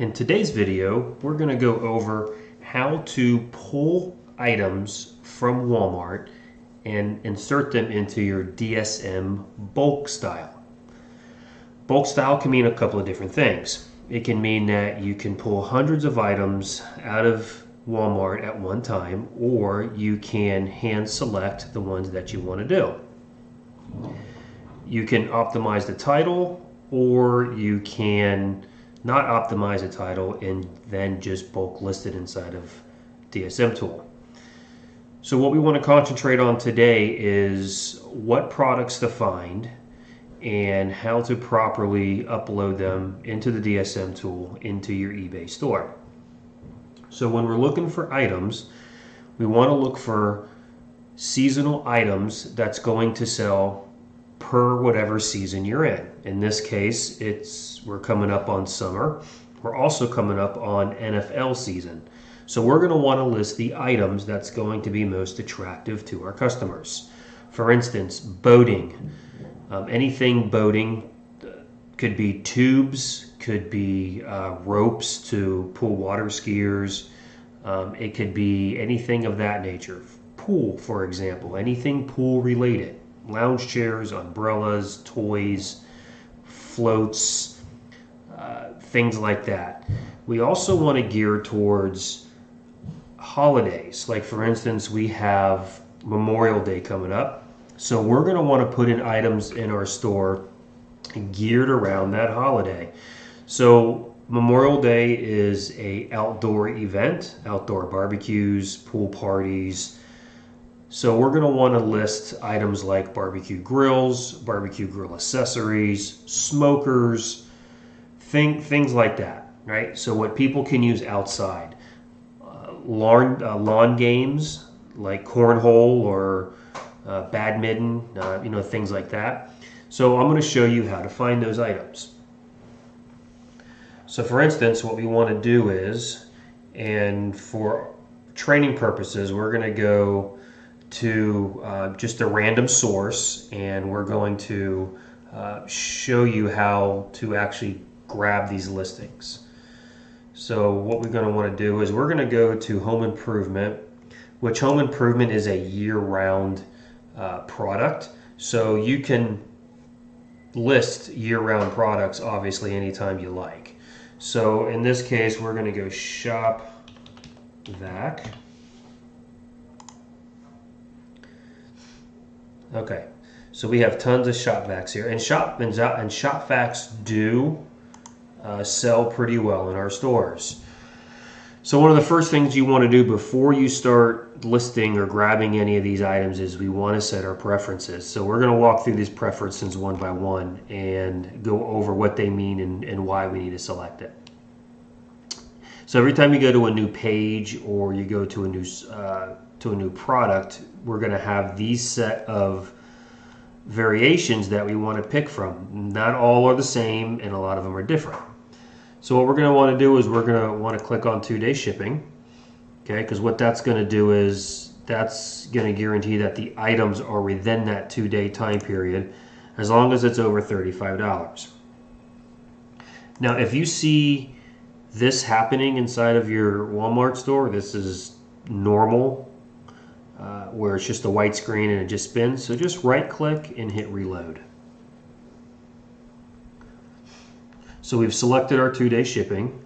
In today's video, we're going to go over how to pull items from Walmart and insert them into your DSM bulk style. Bulk style can mean a couple of different things. It can mean that you can pull hundreds of items out of Walmart at one time, or you can hand select the ones that you want to do. You can optimize the title, or you can not optimize a title and then just bulk list it inside of DSM tool. So what we want to concentrate on today is what products to find and how to properly upload them into the DSM tool into your eBay store. So when we're looking for items, we want to look for seasonal items that's going to sell per whatever season you're in. In this case, we're coming up on summer. We're also coming up on NFL season. So we're going to want to list the items that's going to be most attractive to our customers. For instance, boating. Anything boating could be tubes, could be ropes to pull water skiers. It could be anything of that nature. Pool, for example, anything pool related. Lounge chairs, umbrellas, toys, floats, things like that. We also want to gear towards holidays. Like for instance, we have Memorial Day coming up. So we're going to want to put in items in our store geared around that holiday. So Memorial Day is a outdoor event, outdoor barbecues, pool parties. So we're going to want to list items like barbecue grills, barbecue grill accessories, smokers, things like that, right? So what people can use outside. Lawn games like cornhole or badminton, things like that. So I'm going to show you how to find those items. So for instance, what we want to do is, and for training purposes, we're going to go to just a random source, and we're going to show you how to actually grab these listings. So what we're going to want to do is we're going to go to Home Improvement, which Home Improvement is a year-round product. So you can list year-round products obviously anytime you like. So in this case, we're going to go Shop Vac. Okay, so we have tons of shop vacs here, and shop vacs do sell pretty well in our stores. So one of the first things you want to do before you start listing or grabbing any of these items is we want to set our preferences. So we're going to walk through these preferences one by one and go over what they mean and why we need to select it. So every time you go to a new page or you go to a new product, we're going to have these set of variations that we want to pick from. Not all are the same, and a lot of them are different. So what we're going to want to do is we're going to want to click on 2-day shipping, okay? Because what that's going to do is that's going to guarantee that the items are within that 2-day time period, as long as it's over $35. Now, if you see this happening inside of your Walmart store, this is normal. Where it's just a white screen and it just spins. So just right click and hit reload. So we've selected our 2-day shipping.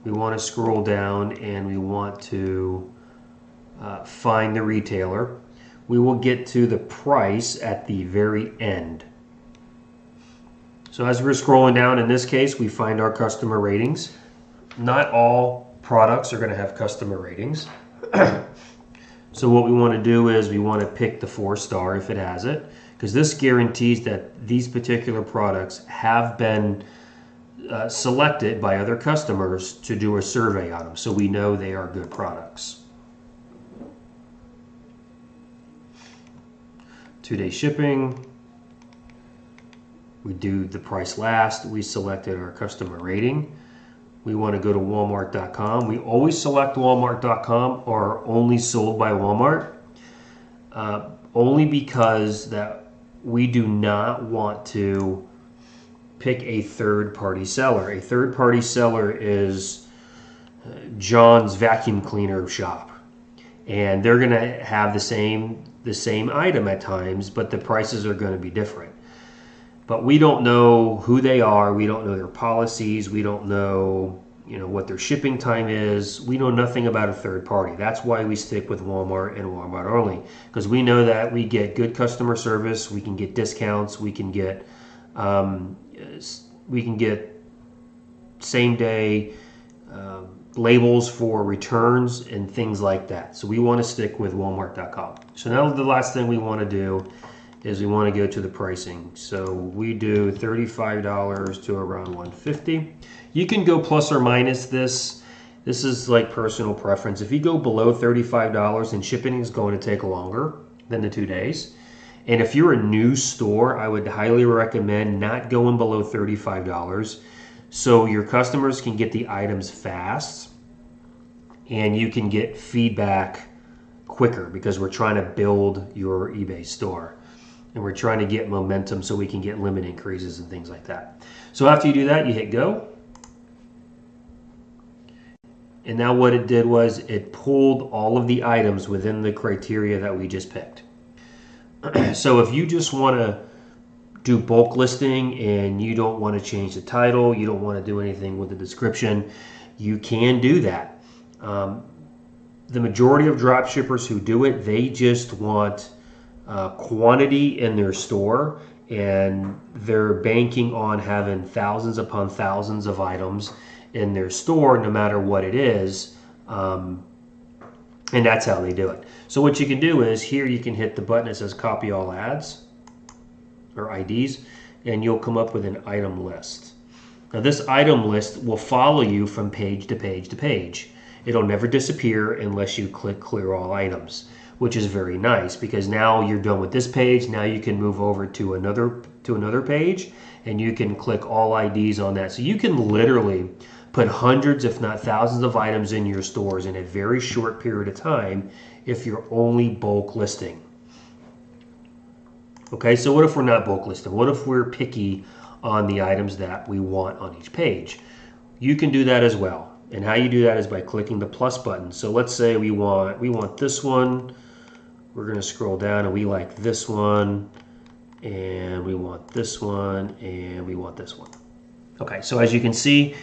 We want to scroll down and we want to find the retailer. We will get to the price at the very end. So as we're scrolling down, in this case, we find our customer ratings. Not all products are going to have customer ratings. So what we want to do is we want to pick the 4-star if it has it, because this guarantees that these particular products have been selected by other customers to do a survey on them, so we know they are good products. 2-day shipping. We do the price last. We selected our customer rating. We want to go to Walmart.com. We always select Walmart.com or only sold by Walmart, only because that we do not want to pick a third-party seller. A third-party seller is John's vacuum cleaner shop, and they're going to have the same item at times, but the prices are going to be different. But we don't know who they are. We don't know their policies. We don't know, what their shipping time is. We know nothing about a third party. That's why we stick with Walmart and Walmart only, because we know that we get good customer service. We can get discounts. We can get same day labels for returns and things like that. So we want to stick with Walmart.com. So now the last thing we want to do is we want to go to the pricing. So we do $35 to around $150. You can go plus or minus this. This is like personal preference. If you go below $35 and shipping is going to take longer than the 2 days. And if you're a new store, I would highly recommend not going below $35 so your customers can get the items fast and you can get feedback quicker, because we're trying to build your eBay store. And we're trying to get momentum so we can get limit increases and things like that. So after you do that, you hit go. And now what it did was it pulled all of the items within the criteria that we just picked. So if you just want to do bulk listing and you don't want to change the title, you don't want to do anything with the description, you can do that. The majority of drop shippers who do it, they just want quantity in their store, and they're banking on having thousands upon thousands of items in their store no matter what it is, and that's how they do it. So what you can do is here you can hit the button that says copy all ads or IDs, and you'll come up with an item list. Now this item list will follow you from page to page to page. It'll never disappear unless you click clear all items, which is very nice, because now you're done with this page. Now you can move over to another page and you can click all IDs on that. So you can literally put hundreds, if not thousands of items in your stores in a very short period of time if you're only bulk listing. Okay, so what if we're not bulk listing? What if we're picky on the items that we want on each page? You can do that as well. And how you do that is by clicking the plus button. So let's say we want this one. We're going to scroll down and we like this one, and we want this one, and we want this one. Okay, so as you can see,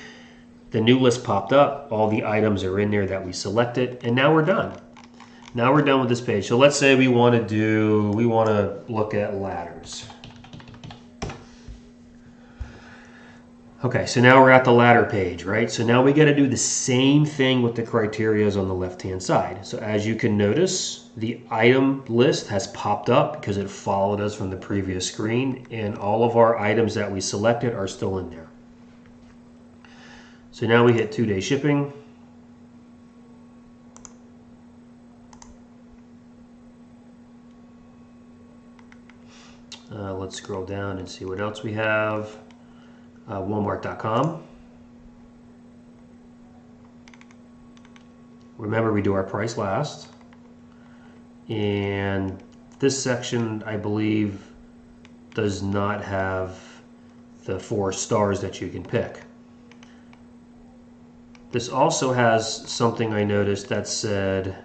the new list popped up. All the items are in there that we selected, and now we're done. Now we're done with this page. So let's say we want to look at ladders. Okay, so now we're at the ladder page, right? So now we got to do the same thing with the criterias on the left-hand side. So as you can notice, the item list has popped up because it followed us from the previous screen, and all of our items that we selected are still in there. So now we hit 2-day shipping. Let's scroll down and see what else we have. Walmart.com. Remember, we do our price last. And this section, I believe, does not have the 4 stars that you can pick. This also has something I noticed that said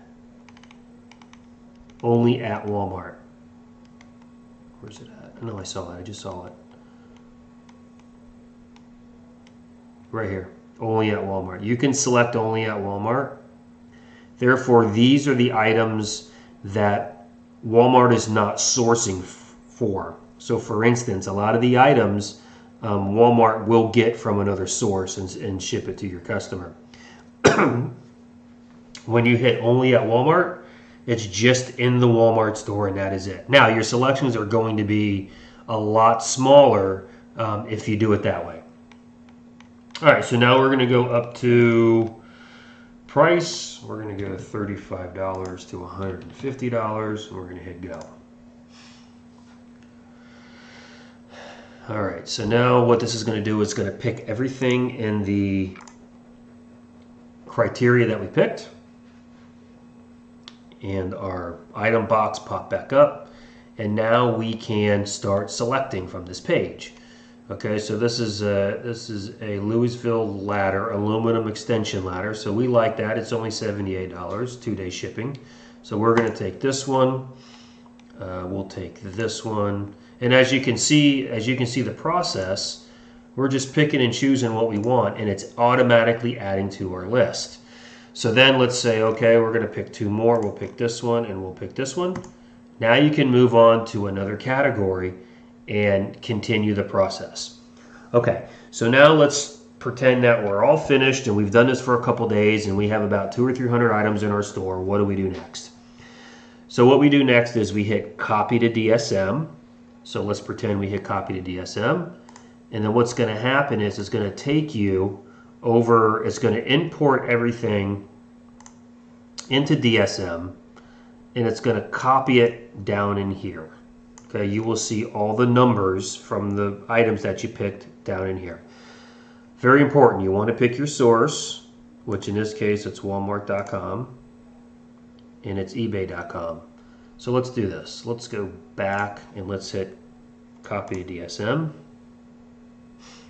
only at Walmart. Where's it at? No, I saw it. I just saw it. Right here, only at Walmart. You can select only at Walmart. Therefore, these are the items that Walmart is not sourcing for. So for instance, a lot of the items Walmart will get from another source and ship it to your customer. When you hit only at Walmart, it's just in the Walmart store and that is it. Now, your selections are going to be a lot smaller if you do it that way. All right, so now we're going to go up to price. We're going to go $35 to $150, and we're going to hit go. All right, so now what this is going to do is going to pick everything in the criteria that we picked, and our item box popped back up, and now we can start selecting from this page. Okay, so this is a Louisville ladder, aluminum extension ladder. So we like that. It's only $78, 2-day shipping. So we're going to take this one. We'll take this one. And as you can see the process, we're just picking and choosing what we want, and it's automatically adding to our list. So then let's say, okay, we're going to pick 2 more. We'll pick this one and we'll pick this one. Now you can move on to another category and continue the process. Okay, so now let's pretend that we're all finished and we've done this for a couple days and we have about 200 or 300 items in our store. What do we do next? So what we do next is we hit copy to DSM. So let's pretend we hit copy to DSM. And then what's going to happen is it's going to take you over, it's going to import everything into DSM, and it's going to copy it down in here. Okay, you will see all the numbers from the items that you picked down in here. Very important, you want to pick your source, which in this case it's Walmart.com and it's eBay.com. So let's do this. Let's go back and let's hit copy to DSM.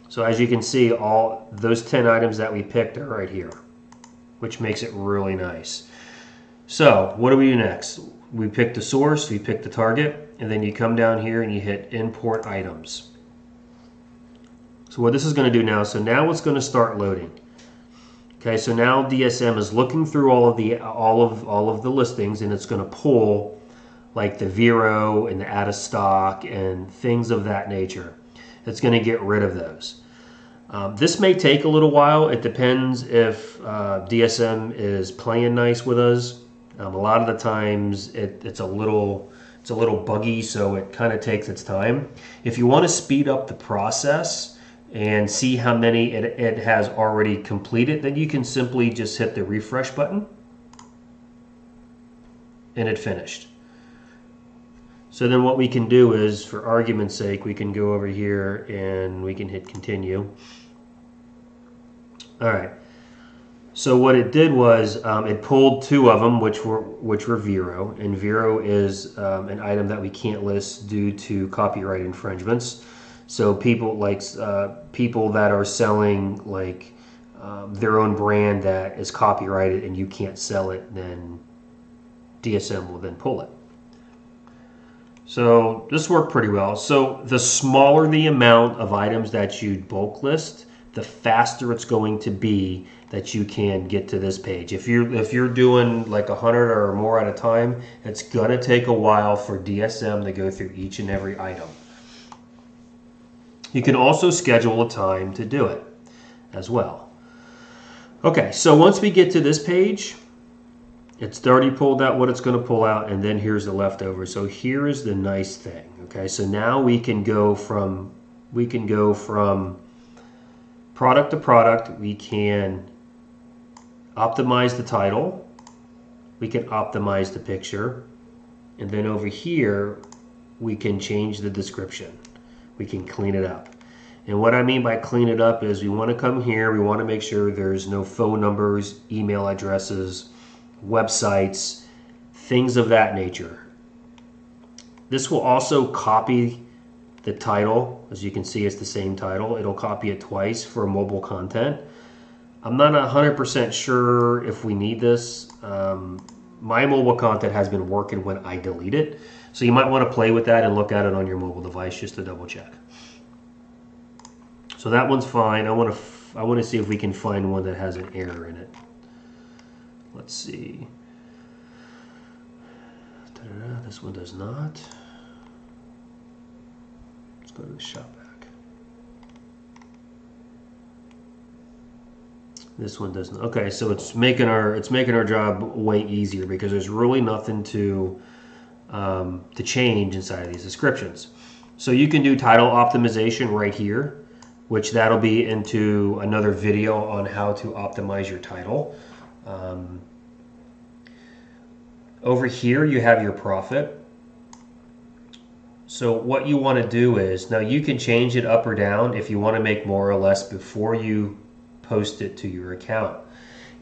So as you can see, all those 10 items that we picked are right here, which makes it really nice. So what do we do next? We pick the source, we pick the target, and then you come down here and you hit import items. So what this is going to do now, so now it's going to start loading. Okay, so now DSM is looking through all of the listings, and it's going to pull like the Vero and the out of stock and things of that nature. It's going to get rid of those. This may take a little while. It depends if DSM is playing nice with us. A lot of the times it's a little buggy, so it kind of takes its time. If you want to speed up the process and see how many it has already completed, then you can simply just hit the refresh button and it finished. So then what we can do is, for argument's sake, we can go over here and we can hit continue. All right. So what it did was it pulled 2 of them, which were Vero, and Vero is an item that we can't list due to copyright infringements. So people that are selling like their own brand that is copyrighted and you can't sell it, then DSM will then pull it. So this worked pretty well. So the smaller the amount of items that you bulk list, the faster it's going to be that you can get to this page. If you're doing like 100 or more at a time, it's gonna take a while for DSM to go through each and every item. You can also schedule a time to do it as well. Okay, so once we get to this page, it's already pulled out what it's going to pull out, and then here's the leftover. So here is the nice thing. Okay, so now we can go from product to product. We can optimize the title, we can optimize the picture, and then over here we can change the description. We can clean it up. And what I mean by clean it up is we want to come here, we want to make sure there's no phone numbers, email addresses, websites, things of that nature. This will also copy the title. As you can see, it's the same title. It'll copy it twice for mobile content. I'm not 100% sure if we need this. My mobile content has been working when I delete it, so you might want to play with that and look at it on your mobile device just to double check. So that one's fine. I want to see if we can find one that has an error in it. Let's see. This one does not. Let's go to the shop back. This one doesn't. Okay, so it's making our job way easier because there's really nothing to change inside of these descriptions. So you can do title optimization right here, which that'll be into another video on how to optimize your title. Over here you have your profit. So what you want to do is, now you can change it up or down if you want to make more or less before you post it to your account.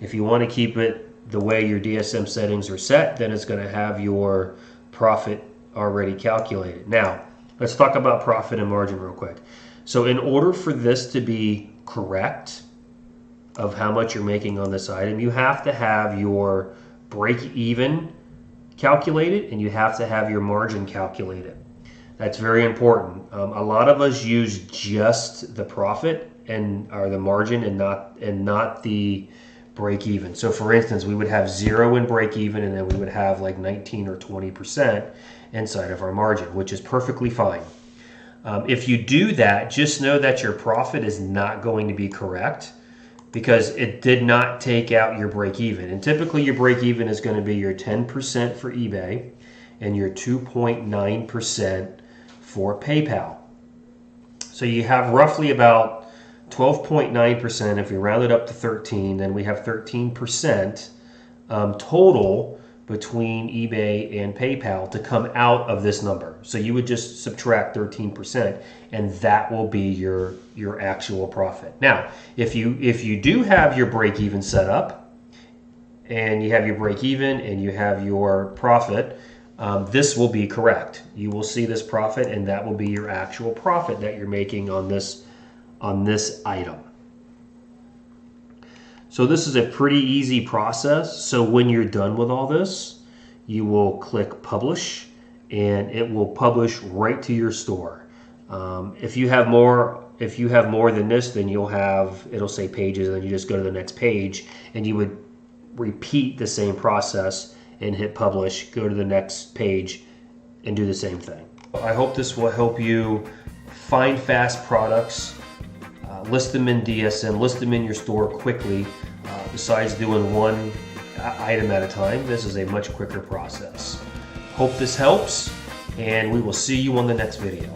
If you want to keep it the way your DSM settings are set, then it's going to have your profit already calculated. Now, let's talk about profit and margin real quick. So in order for this to be correct of how much you're making on this item, you have to have your break even calculated and you have to have your margin calculated. That's very important. A lot of us use just the profit or the margin and not the break even. So for instance, we would have 0 in break even and then we would have like 19 or 20% inside of our margin, which is perfectly fine. If you do that, just know that your profit is not going to be correct because it did not take out your break even. And typically your break even is going to be your 10% for eBay and your 2.9% for PayPal. So you have roughly about 12.9%. If we round it up to 13, then we have 13% total between eBay and PayPal to come out of this number. So you would just subtract 13% and that will be your actual profit. Now, if you do have your break even set up and you have your break even and you have your profit, this will be correct. You will see this profit and that will be your actual profit that you're making on this item. So this is a pretty easy process. So when you're done with all this, you will click publish and it will publish right to your store. If you have more than this, then it'll say pages and then you just go to the next page and you would repeat the same process and hit publish, go to the next page and do the same thing. I hope this will help you find fast products, list them in DSM, list them in your store quickly. Besides doing one item at a time, this is a much quicker process. Hope this helps, and we will see you on the next video.